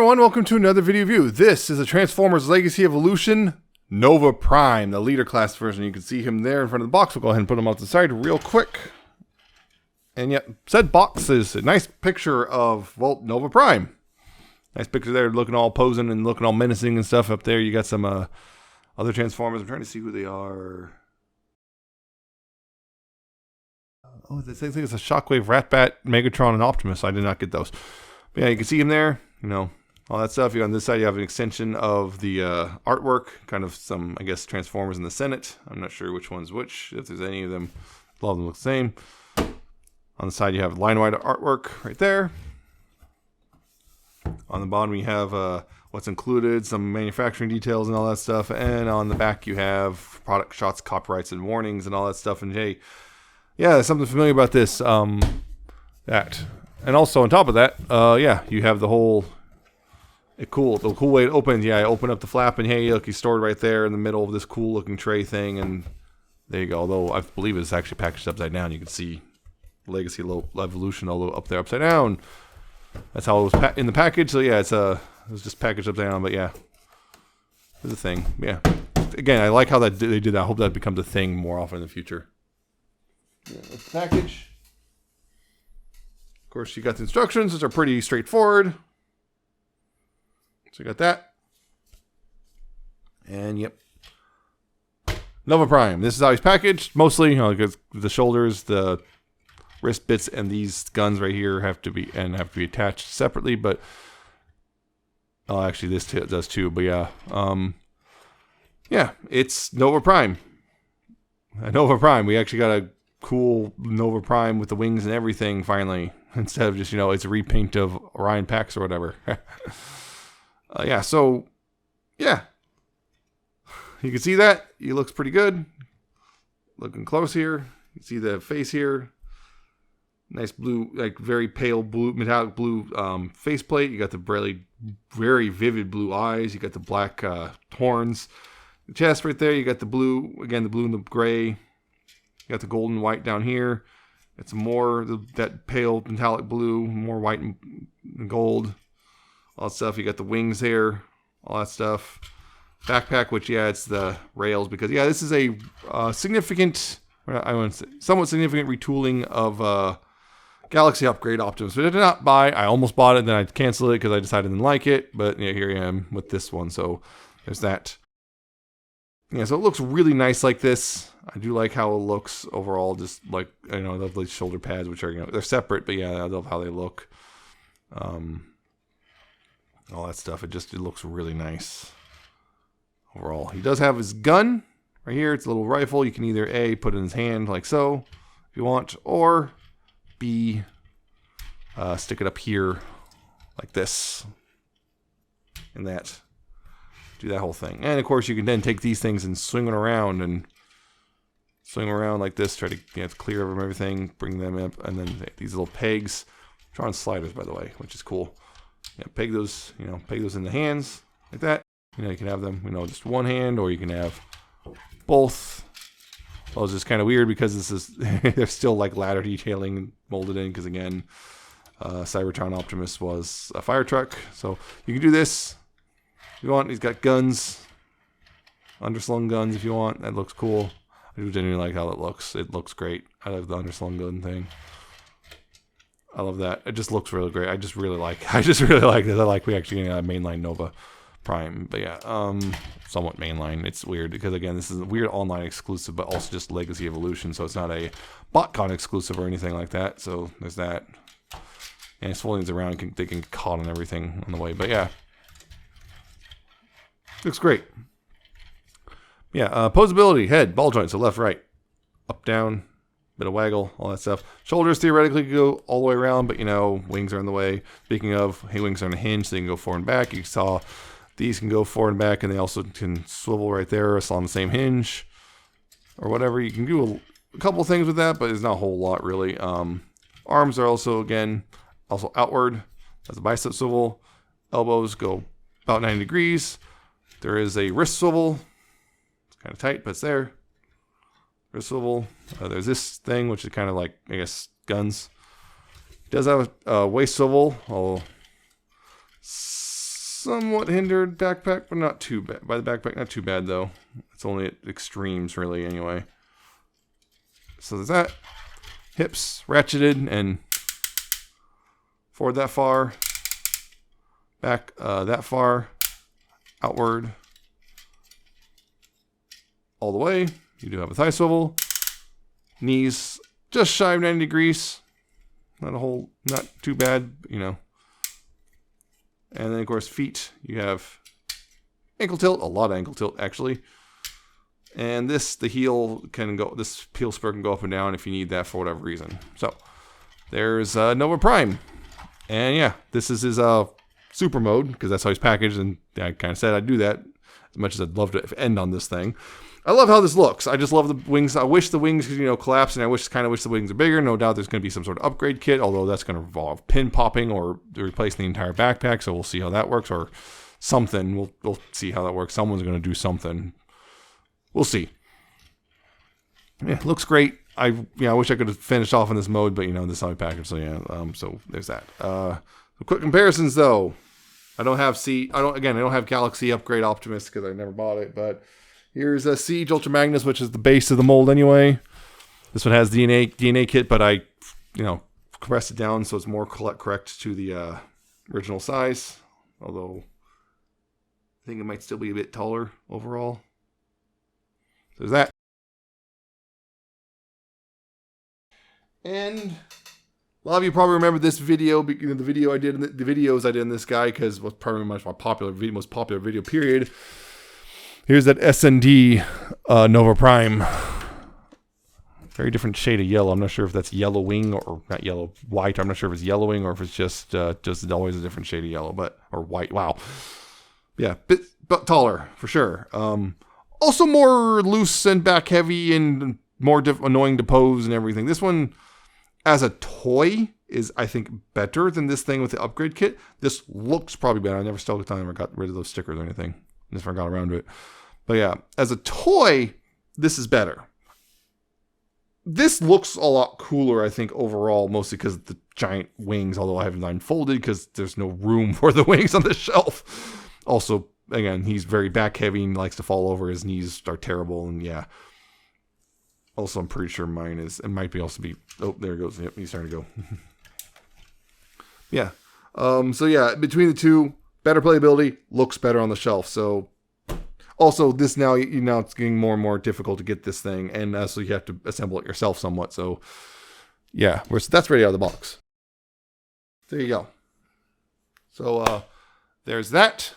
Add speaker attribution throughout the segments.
Speaker 1: everyone, welcome to another video review. This is a Transformers Legacy Evolution Nova Prime, the leader class version. You can see him there in front of the box. We'll go ahead and put him off the side real quick. And yeah, said box is a nice picture of, well, Nova Prime. Nice picture there, looking all posing and looking all menacing and stuff. Up there, you got some other Transformers. I'm trying to see who they are. Oh, this thing is a Shockwave, Ratbat, Megatron, and Optimus. I did not get those. But yeah, you can see him there. You know, all that stuff. On this side, you have an extension of the artwork. Kind of some, I guess, Transformers in the Senate. I'm not sure which one's which. If there's any of them, a lot of them look the same. On the side, you have line-wide artwork right there. On the bottom, you have what's included, some manufacturing details and all that stuff. And on the back, you have product shots, copyrights, and warnings and all that stuff. And hey, yeah, there's something familiar about this. That. And also on top of that, yeah, you have the whole the cool way it opens. Yeah, I open up the flap and hey, look, he's stored right there in the middle of this cool looking tray thing, and there you go. Although I believe it's actually packaged upside down. You can see Legacy Evolution although up there upside down. That's how it was in the package. So yeah, it was just packaged upside down. But yeah, there's a thing. Yeah, again, I like how they did that. I hope that becomes a thing more often in the future. Yeah, that's the package. Of course, you got the instructions, which are pretty straightforward. So you got that. And yep. Nova Prime. This is how he's packaged. Mostly, you know, because the shoulders, the wrist bits, and these guns right here have to be attached separately. But oh, actually, this does too. But yeah, yeah, it's Nova Prime. Nova Prime. We actually got a cool Nova Prime with the wings and everything finally, instead of just, you know, it's a repaint of Orion Pax or whatever. Yeah, so yeah, you can see that he looks pretty good. Looking close here, you can see the face here. Nice blue, like very pale blue, metallic blue faceplate. You got the very vivid blue eyes. You got the black horns. The chest right there. You got the blue, again, the blue and the gray. You got the gold and white down here. It's more that pale metallic blue, more white and gold. All that stuff. You got the wings here, all that stuff. Backpack, which yeah, it's the rails because yeah, this is a significant, I want to say, somewhat significant retooling of Galaxy Upgrade Optimus. But I did not buy. I almost bought it, then I canceled it because I decided I didn't like it. But yeah, here I am with this one. So there's that. Yeah, so it looks really nice like this. I do like how it looks overall. Just like, you know, I love the shoulder pads, which are, you know, they're separate, but yeah, I love how they look. All that stuff. It looks really nice overall. He does have his gun right here. It's a little rifle. You can either A, put it in his hand like so, if you want, or B, stick it up here like this, and that. Do that whole thing. And of course, you can then take these things and swing them around like this. Try to, you know, clear them everything, bring them up, and then these little pegs. Drawn sliders, by the way, which is cool. Yeah, peg those, you know, peg those in the hands like that. You know, you can have them, you know, just one hand, or you can have both. Well, it's just kind of weird because this is there's still like ladder detailing molded in because again, Cybertron Optimus was a fire truck, so you can do this. If you want, he's got guns, underslung guns if you want. That looks cool. I do genuinely like how it looks. It looks great. I love the underslung gun thing. I love that. It just looks really great. I just really like this. I like we actually getting a mainline Nova Prime. But yeah, somewhat mainline. It's weird because again, this is a weird online exclusive, but also just Legacy Evolution, so it's not a BotCon exclusive or anything like that. So there's that. And it's folding around, they can get caught on everything on the way. But yeah. Looks great. Yeah, posability, head, ball joints, so left, right, up, down, bit of waggle, all that stuff. Shoulders theoretically could go all the way around, but you know, wings are in the way. Speaking of, hey, wings are on a hinge, so they can go forward and back. You saw these can go forward and back, and they also can swivel right there, it's on the same hinge, or whatever. You can do a couple things with that, but it's not a whole lot really. Arms are also, again, also outward. That's a bicep swivel. Elbows go about 90 degrees. There is a wrist swivel. It's kind of tight, but it's there. Wrist swivel. There's this thing, which is kind of like, I guess, guns. It does have a waist swivel. somewhat hindered backpack, but not too bad. By the backpack, not too bad though. It's only at extremes really anyway. So there's that. Hips ratcheted and forward that far. Back that far. Outward. All the way. You do have a thigh swivel. Knees just shy of 90 degrees. Not too bad, you know. And then of course feet, you have ankle tilt, a lot of ankle tilt actually. And this heel spur can go up and down if you need that for whatever reason. So there's Nova Prime. And yeah, this is his super mode, because that's how he's packaged, and I kind of said I'd do that as much as I'd love to end on this thing. I love how this looks. I just love the wings. I wish the wings could, you know, collapse, and I wish the wings are bigger. No doubt there's going to be some sort of upgrade kit, although that's going to involve pin popping or replacing the entire backpack, so we'll see how that works, or something. We'll see how that works. Someone's going to do something. We'll see. Yeah, looks great. I wish I could have finished off in this mode, but you know, this is how I packaged, so yeah. So there's that. Quick comparisons though. I don't have Galaxy Upgrade Optimus because I never bought it, but here's a Siege Ultra Magnus, which is the base of the mold anyway. This one has DNA kit, but I, you know, compressed it down so it's more correct to the original size. Although I think it might still be a bit taller overall. There's that. And a lot of you probably remember this video, the videos I did in this guy, because it was probably most popular video period. Here's that S&D Nova Prime. Very different shade of yellow. I'm not sure if that's yellowing or not yellow, white. I'm not sure if it's yellowing or if it's just always a different shade of yellow, or white. Wow. Yeah, but taller for sure. Also more loose and back heavy and more annoying to pose and everything. This one, as a toy, is I think better than this thing with the upgrade kit. This looks probably better. I never still got rid of those stickers or anything. I just never got around to it. But yeah, as a toy, this is better. This looks a lot cooler, I think, overall, mostly because of the giant wings, although I have mine folded because there's no room for the wings on the shelf. Also, again, he's very back heavy and likes to fall over. His knees are terrible, and yeah. Also, I'm pretty sure mine is. It might be also be. Oh, there it goes. Yep, he's starting to go. Yeah. So yeah, between the two, better playability, looks better on the shelf. So also this now it's getting more and more difficult to get this thing, and so you have to assemble it yourself somewhat. So yeah, that's ready out of the box. There you go. So there's that.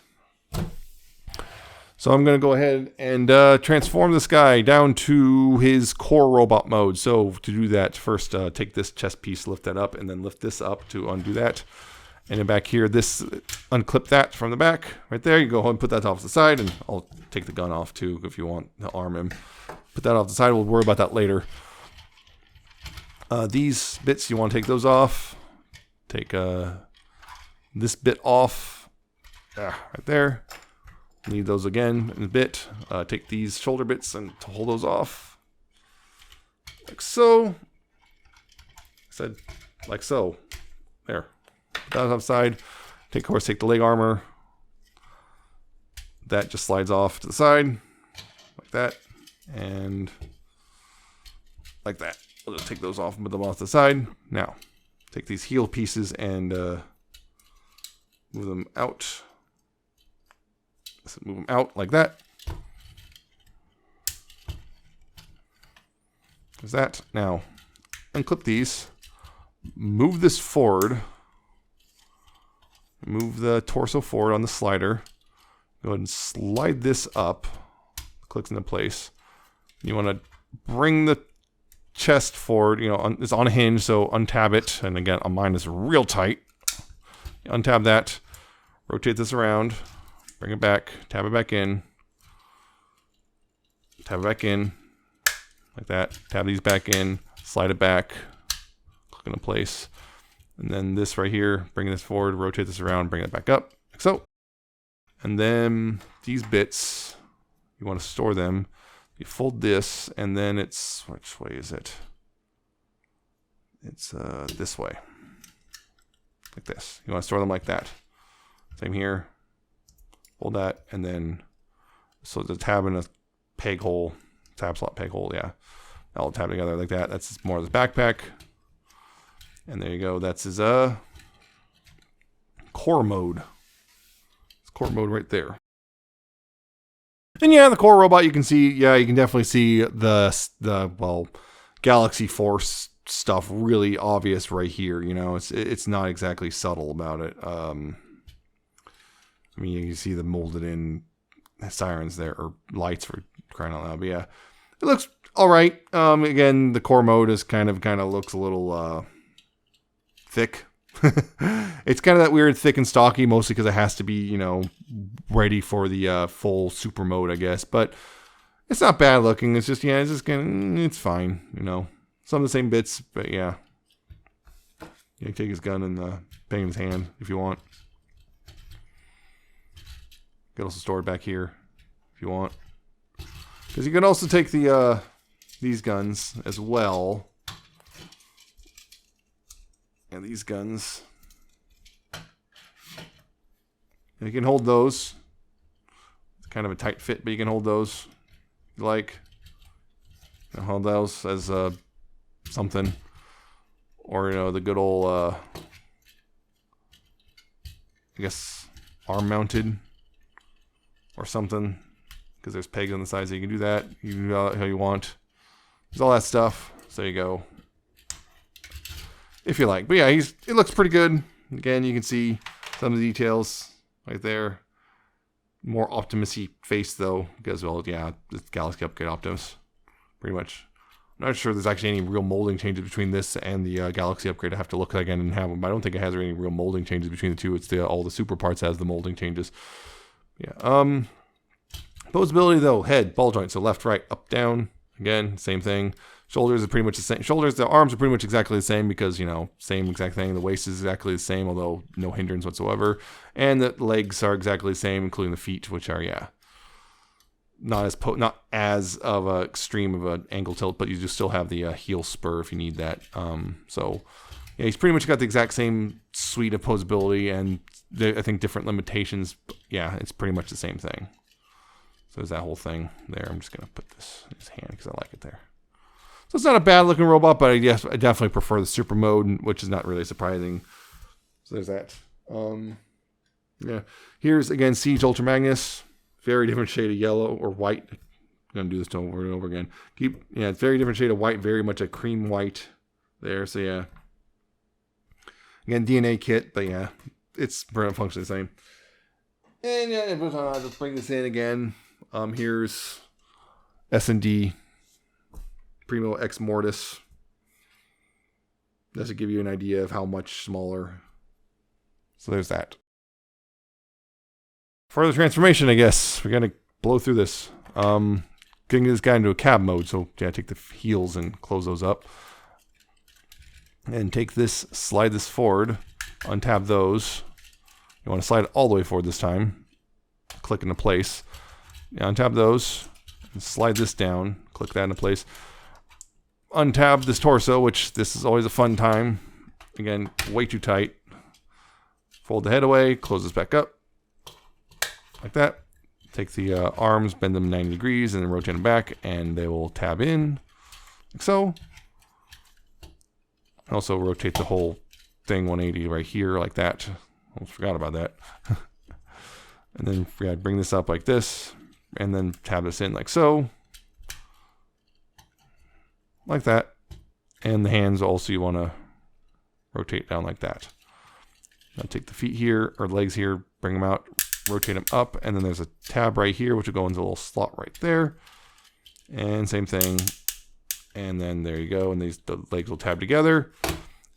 Speaker 1: So I'm going to go ahead and transform this guy down to his core robot mode. So to do that, first take this chest piece, lift that up, and then lift this up to undo that. And then back here, unclip that from the back right there. You go ahead and put that off to the side, and I'll take the gun off too if you want to arm him. Put that off the side. We'll worry about that later. These bits, you want to take those off. Take this bit off. Right there. Need those again in a bit. Take these shoulder bits and hold those off. Like so. I said, like so. There. Put that outside. Take the leg armor. That just slides off to the side. Like that. And like that. I'll just take those off and put them off to the side. Now, take these heel pieces and move them out. So move them out like that. There's that. Now, unclip these. Move this forward. Move the torso forward on the slider. Go ahead and slide this up. Clicks into place. You want to bring the chest forward. You know, it's on a hinge, so untab it. And again, on mine is real tight. You untab that. Rotate this around. Bring it back, tab it back in, tab it back in, like that. Tab these back in, slide it back, click into place. And then this right here, bring this forward, rotate this around, bring it back up, like so. And then these bits, you want to store them. You fold this, and then it's, which way is it? It's this way, like this. You want to store them like that. Same here. hold that, and then so the tab and a peg hole, tab slot peg hole, yeah. That'll tab together like that. That's more of the backpack. And there you go. That's his core mode. It's core mode right there. And yeah, the core robot, you can see, yeah, you can definitely see the well, Galaxy Force stuff really obvious right here. You know, it's not exactly subtle about it. I mean, you can see the molded in sirens there, or lights for crying out loud. But yeah, it looks all right. Again, the core mode is kind of looks a little thick. It's kind of that weird thick and stocky, mostly because it has to be, you know, ready for the full super mode, I guess. But it's not bad looking. It's just, yeah, it's fine, you know. Some of the same bits, but yeah. You can take his gun and bang in his hand if you want. You can also store it back here if you want. Because you can also take the these guns as well. And these guns. And you can hold those. It's kind of a tight fit, but you can hold those if you like. You can hold those as something. Or, you know, the good old, I guess, arm mounted or something. Because there's pegs on the side, so you can do that. You can do that how you want. There's all that stuff. So there you go. If you like. But yeah, it looks pretty good. Again, you can see some of the details right there. More Optimus-y face, though. Because, well, yeah, it's Galaxy Upgrade Optimus. Pretty much. I'm not sure there's actually any real molding changes between this and the Galaxy Upgrade. I have to look again and have them. But I don't think it has any real molding changes between the two. It's all the super parts has the molding changes. Yeah. Posability, though. Head, ball joint. So left, right, up, down. Again, same thing. Shoulders are pretty much the same. The arms are pretty much exactly the same because, you know, same exact thing. The waist is exactly the same, although no hindrance whatsoever. And the legs are exactly the same, including the feet, which are, yeah, not as of a extreme of an angle tilt, but you just still have the heel spur if you need that. So, yeah, he's pretty much got the exact same suite of posability and I think different limitations. But yeah, it's pretty much the same thing. So there's that whole thing there. I'm just going to put this in his hand because I like it there. So it's not a bad looking robot, but I definitely prefer the super mode, which is not really surprising. So there's that. Yeah. Here's, again, Siege Ultra Very different shade of yellow or white. I'm going to do this over and over again. Yeah, it's very different shade of white. Very much a cream white there. So yeah. Again, DNA kit, but yeah, it's functionally the same. And yeah, I'll just bring this in again. Here's S&D Primo X Mortis. Just to give you an idea of how much smaller. So there's that. Further transformation, I guess. We're going to blow through this. Getting this guy into a cab mode. So yeah, take the heels and close those up. And take this, slide this forward. Untab those. You want to slide it all the way forward this time. Click into place. Untab those. And slide this down. Click that into place. Untab this torso, which this is always a fun time. Again, way too tight. Fold the head away. Close this back up. Like that. Take the arms, bend them 90 degrees, and then rotate them back, and they will tab in. Like so. Also rotate the whole thing 180 right here, like that. Almost forgot about that. And then bring this up like this, and then tab this in like so. Like that. And the hands also you want to rotate down like that. Now take the feet here, or legs here, bring them out, rotate them up, and then there's a tab right here, which will go into a little slot right there. And same thing. And then there you go, and the legs will tab together.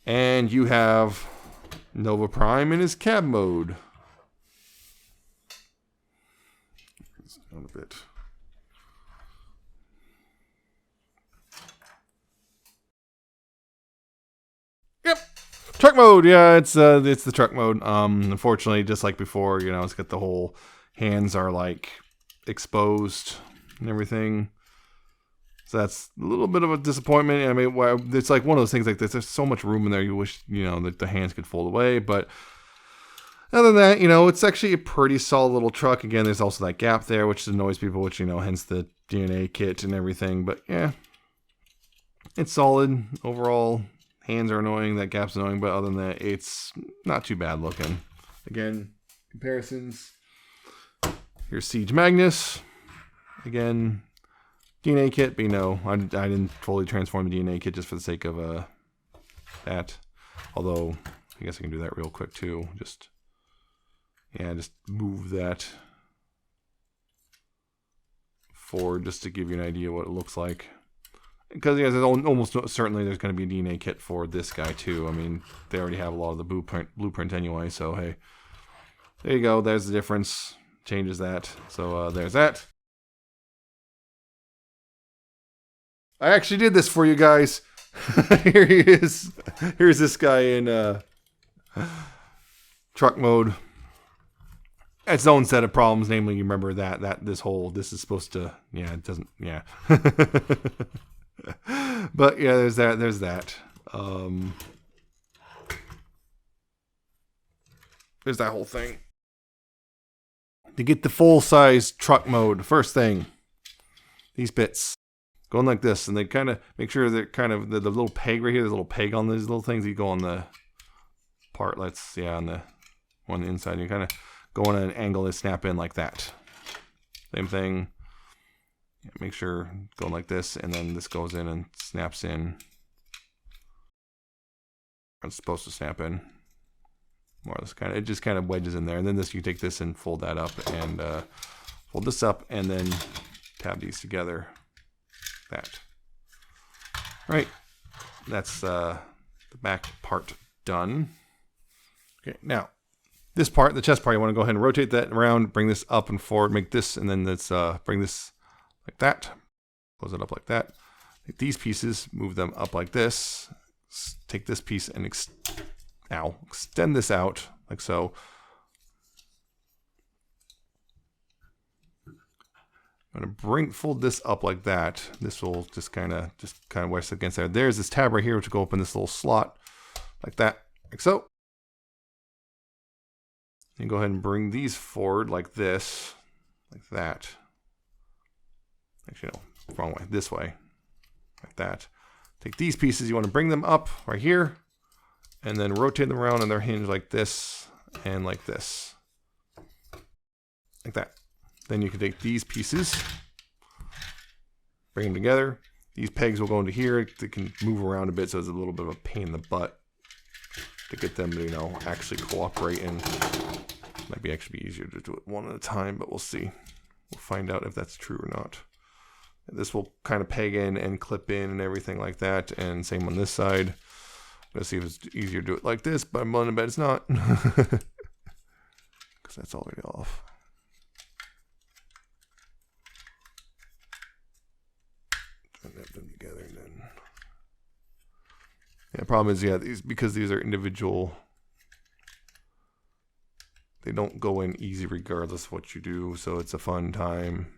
Speaker 1: And you have Nova Prime in his cab mode. Down a bit. Yep, truck mode. Yeah, it's the truck mode. Unfortunately, just like before, you know, it's got the whole hands are like exposed and everything. So that's a little bit of a disappointment. I mean, it's like one of those things like this. There's so much room in there. You wish, you know, that the hands could fold away, but Other than that, you know, it's actually a pretty solid little truck. Again, there's also that gap there, which annoys people, which, you know, hence the DNA kit and everything. But yeah, it's solid overall. Hands are annoying. That gap's annoying. But other than that, it's not too bad looking. Again, comparisons. Here's Siege Magnus. Again, DNA kit, but you know, I didn't fully transform the DNA kit just for the sake of that. Although, I guess I can do that real quick too. Just move that forward just to give you an idea what it looks like. Because yeah, there's almost certainly there's going to be a DNA kit for this guy too. I mean, they already have a lot of the blueprint anyway. So hey, there you go. There's the difference. Changes that. So there's that. I actually did this for you guys. Here he is. Here's this guy in truck mode. Its own set of problems, namely, you remember that this is supposed to, yeah, it doesn't, yeah. But yeah, there's that. There's that whole thing. To get the full-size truck mode, first thing, these bits going like this, and they kind of make sure they're kind of the little peg right here. There's a little peg on these little things. You go on the part. On the one on the inside. You kind of go on an angle and snap in like that. Same thing. Yeah, make sure going like this, and then this goes in and snaps in. It's supposed to snap in. More or less, it just kind of wedges in there, and then you take this and fold that up, and fold this up, and then tab these together. That. Right. That's the back part done. Okay, now this part, the chest part, you want to go ahead and rotate that around, bring this up and forward, make this, and then let's bring this like that. Close it up like that. Take these pieces, move them up like this. Take this piece and extend this out like so. I'm going to fold this up like that. This will just kind of wedge against there. There's this tab right here, which will go open this little slot like that, like so. And go ahead and bring these forward like this, like that. Actually, no, wrong way. This way, like that. Take these pieces. You want to bring them up right here, and then rotate them around on their hinge like this and like this, like that. Then you can take these pieces, bring them together. These pegs will go into here. They can move around a bit, so it's a little bit of a pain in the butt to get them to, you know, actually cooperate. And might be actually be easier to do it one at a time, but we'll see. We'll find out if that's true or not. And this will kind of peg in and clip in and everything like that. And same on this side. Let's see if it's easier to do it like this, but I'm willing to bet it's not. Because that's already off. Them together and then the problem is because these are individual, they don't go in easy regardless of what you do, so it's a fun time.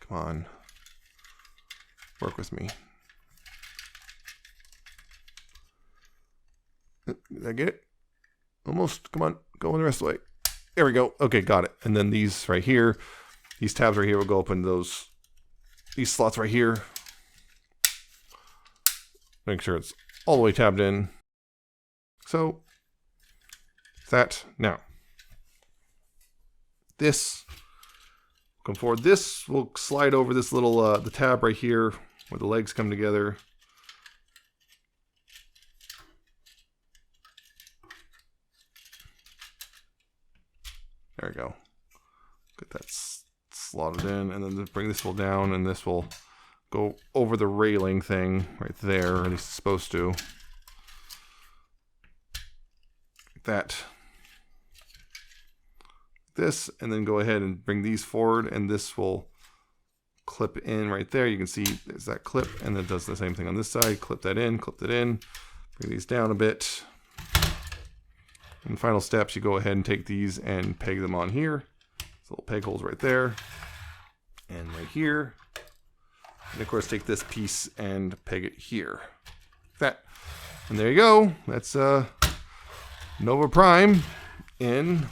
Speaker 1: Come on, work with me. Did I get it? Almost. Come on, go the rest of the way. There we go. Okay, got it. And then these right here, these tabs right here will go open these slots right here. Make sure it's all the way tabbed in. So that now. This come forward. This will slide over this little the tab right here where the legs come together. There we go. Get that slotted in, and then bring this will down, and this will go over the railing thing right there, or at least it's supposed to. Like that. This, and then go ahead and bring these forward, and this will clip in right there. You can see there's that clip, and it does the same thing on this side. Clip that in, bring these down a bit. And final steps, you go ahead and take these and peg them on here. There's little peg holes right there and right here. And of course, take this piece and peg it here. that. And there you go. That's Nova Prime in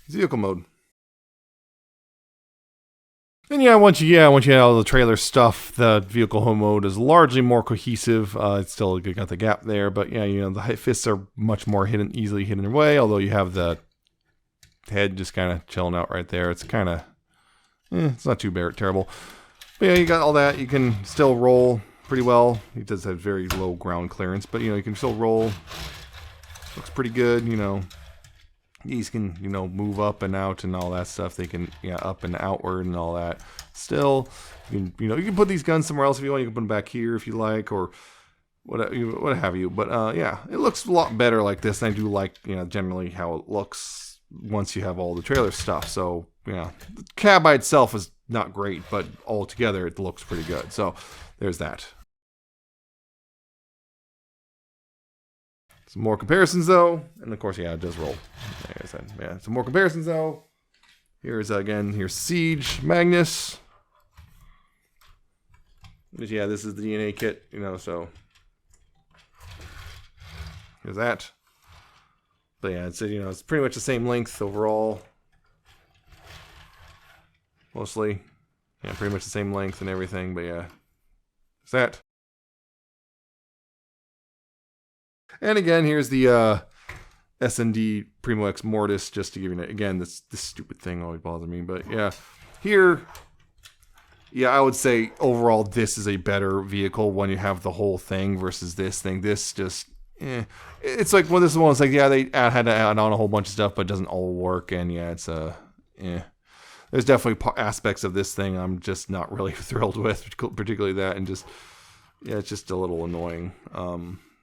Speaker 1: vehicle mode. And once you have all the trailer stuff, the vehicle home mode is largely more cohesive. It's still got the gap there, but the fists are much more easily hidden away. Although you have the head just kind of chilling out right there. It's kind of, it's not too terrible. But yeah, you got all that. You can still roll pretty well. It does have very low ground clearance, but you can still roll. Looks pretty good. These can, move up and out and all that stuff. They can, up and outward and all that. Still, you can put these guns somewhere else if you want. You can put them back here if you like, or what have you. But it looks a lot better like this. And I do like, generally how it looks once you have all the trailer stuff. So, the cab by itself is not great, but all together it looks pretty good. So, there's that. Some more comparisons, though. And, of course, it does roll. Like I said, some more comparisons, though. Here's Siege, Magnus. This is the DNA kit, so. Here's that. But, it's pretty much the same length overall. Mostly. Pretty much the same length and everything, but, there's that. And again, here's the S&D Primo X Mortis, just to give you, again, this stupid thing always bothers me. But here, I would say overall this is a better vehicle when you have the whole thing versus this thing. This just, it's like, this one, it's like, they had to add on a whole bunch of stuff, but it doesn't all work. And it's there's definitely aspects of this thing I'm just not really thrilled with, particularly that, and just, it's just a little annoying.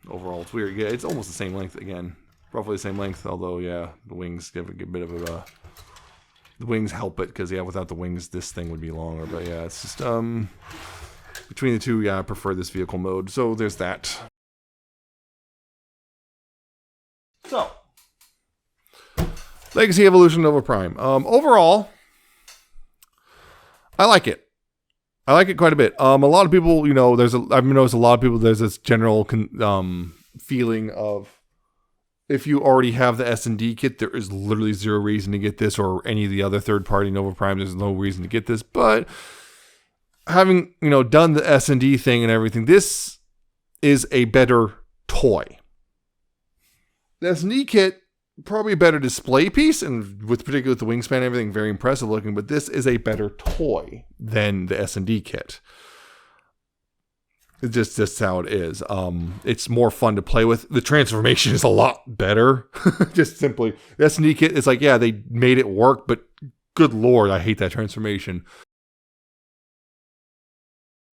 Speaker 1: Overall, it's weird. It's almost the same length again, roughly the same length. Although, the wings give a bit of a. The wings help it because without the wings, this thing would be longer. But it's just between the two, I prefer this vehicle mode. So there's that. So, Legacy Evolution Nova Prime. Overall, I like it. I like it quite a bit. A lot of people, I've noticed a lot of people, there's this general feeling of if you already have the S&D kit, there is literally zero reason to get this or any of the other third-party Nova Prime. There's no reason to get this. But having, done the S&D thing and everything, this is a better toy. The S&D kit, probably a better display piece, and particularly with the wingspan and everything, very impressive looking, but this is a better toy than the S&D kit. It's just how it is. It's more fun to play with. The transformation is a lot better. Just simply, the S&D kit is like, they made it work, but good lord, I hate that transformation.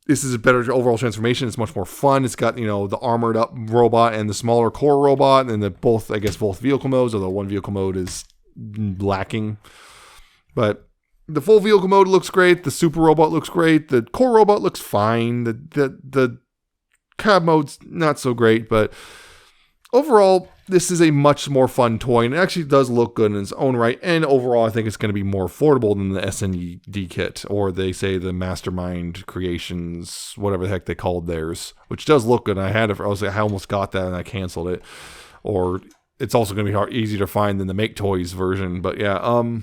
Speaker 1: This is a better overall transformation. It's much more fun. It's got, the armored up robot and the smaller core robot, and both vehicle modes, although one vehicle mode is lacking. But the full vehicle mode looks great. The super robot looks great. The core robot looks fine. The cab mode's not so great, but overall, this is a much more fun toy, and it actually does look good in its own right. And overall, I think it's going to be more affordable than the S&D kit, or they say the Mastermind Creations, whatever the heck they called theirs, which does look good. I almost got that and I canceled it. Or it's also going to be easier to find than the Make Toys version. But because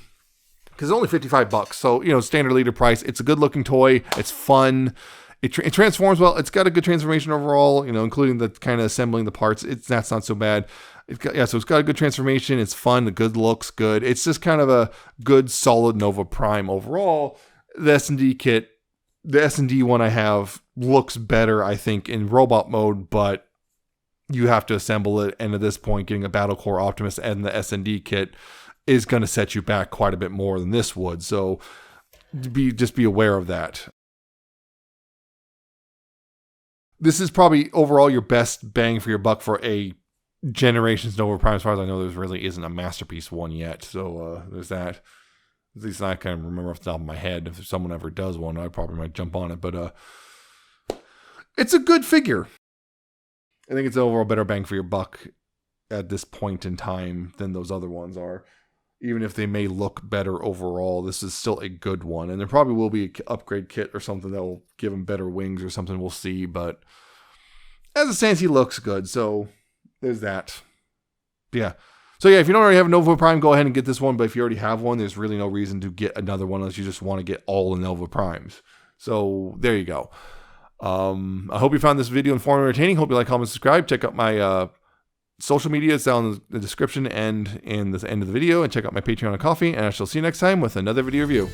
Speaker 1: it's only $55, so standard leader price. It's a good looking toy. It's fun. It transforms well. It's got a good transformation overall, including the kind of assembling the parts. That's not so bad. So it's got a good transformation. It's fun. The good looks good. It's just kind of a good, solid Nova Prime overall. The S&D kit, the S&D one I have looks better, I think, in robot mode, but you have to assemble it. And at this point, getting a Battle Core Optimus and the S&D kit is going to set you back quite a bit more than this would. So just be aware of that. This is probably overall your best bang for your buck for a Generations Nova Prime. As far as I know, there really isn't a masterpiece one yet. So there's that. At least I can't remember off the top of my head. If someone ever does one, I probably might jump on it. But it's a good figure. I think it's an overall better bang for your buck at this point in time than those other ones are. even if they may look better overall, this is still a good one. And there probably will be an upgrade kit or something that will give him better wings or something. We'll see. But as it stands, he looks good. So there's that. Yeah. So yeah, if you don't already have a Nova Prime, go ahead and get this one. But if you already have one, there's really no reason to get another one unless you just want to get all the Nova Primes. So there you go. I hope you found this video informative and entertaining. Hope you like, comment, subscribe. Check out my social media. It's down in the description and in the end of the video. And check out my Patreon and Coffee. And I shall see you next time with another video review.